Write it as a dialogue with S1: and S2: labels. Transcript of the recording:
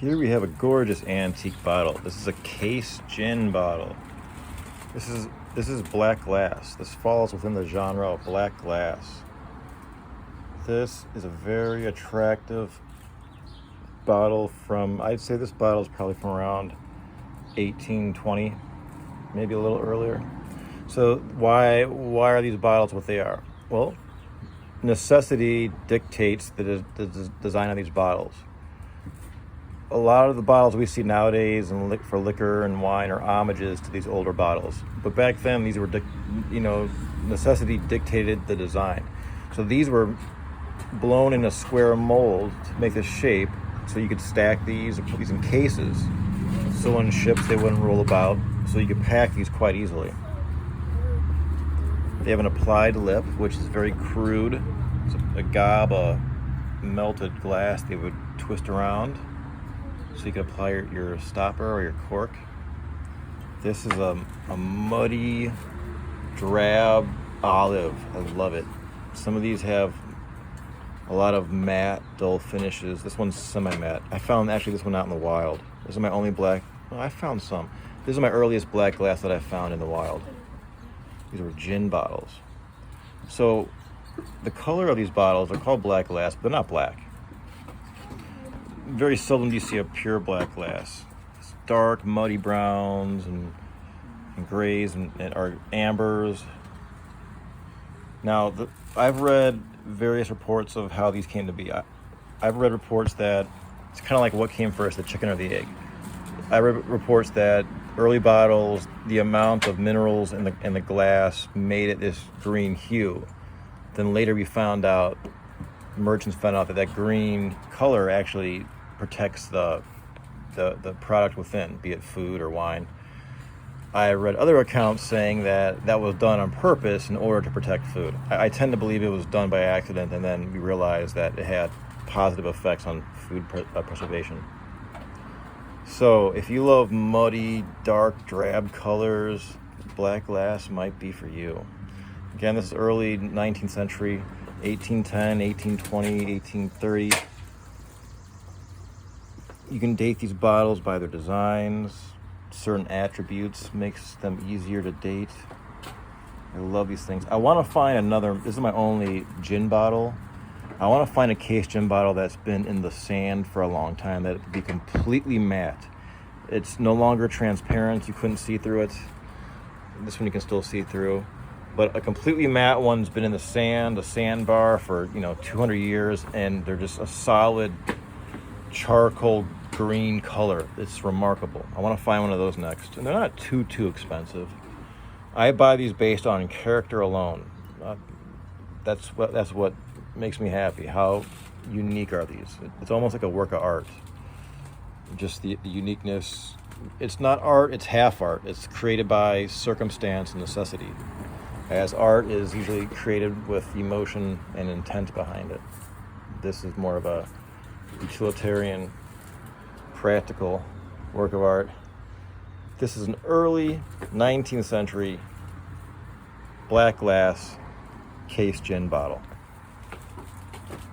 S1: Here we have a gorgeous antique bottle. This is a Case gin bottle. This is black glass. This falls within the genre of black glass. This is a very attractive bottle from, I'd say this bottle is probably from around 1820, maybe a little earlier. So why are these bottles what they are? Well, necessity dictates the design of these bottles. A lot of the bottles we see nowadays for liquor and wine are homages to these older bottles. But back then, these were, necessity dictated the design. So these were blown in a square mold to make this shape, so you could stack these or put these in cases. So on ships, they wouldn't roll about, so you could pack these quite easily. They have an applied lip, which is very crude. It's a gob of melted glass they would twist around, so you can apply your stopper or your cork. This is a muddy, drab olive. I love it. Some of these have a lot of matte, dull finishes. This one's semi-matte. I found actually this one out in the wild. This is my only black, well, I found some. This is my earliest black glass that I found in the wild. These were gin bottles. So the color of these bottles are called black glass, but they're not black. Very seldom do you see a pure black glass. It's dark, muddy browns and grays and or ambers. Now, I've read various reports of how these came to be. I've read reports that it's kind of like what came first, the chicken or the egg. I read reports that early bottles, the amount of minerals in the glass made it this green hue. Then later merchants found out that green color actually protects the product within, be it food or wine. I read other accounts saying that was done on purpose in order to protect food. I tend to believe it was done by accident, and then we realized that it had positive effects on food preservation. So if you love muddy, dark, drab colors, black glass might be for you. Again, this is early 19th century, 1810, 1820, 1830. You can date these bottles by their designs. Certain attributes makes them easier to date. I love these things. I want to find this is my only gin bottle. I want to find a Case gin bottle that's been in the sand for a long time, that it would be completely matte. It's no longer transparent, you couldn't see through it. This one you can still see through. But a completely matte one's been in the sand, a sandbar for 200 years, and they're just a solid charcoal green color. It's remarkable. I want to find one of those next, and they're not too expensive. I buy these based on character alone. That's what makes me happy. How unique are these? It's almost like a work of art. Just the uniqueness. It's not art, it's half art. It's created by circumstance and necessity, as art is usually created with emotion and intent behind it. This is more of a utilitarian, practical work of art. This is an early 19th century black glass Case gin bottle.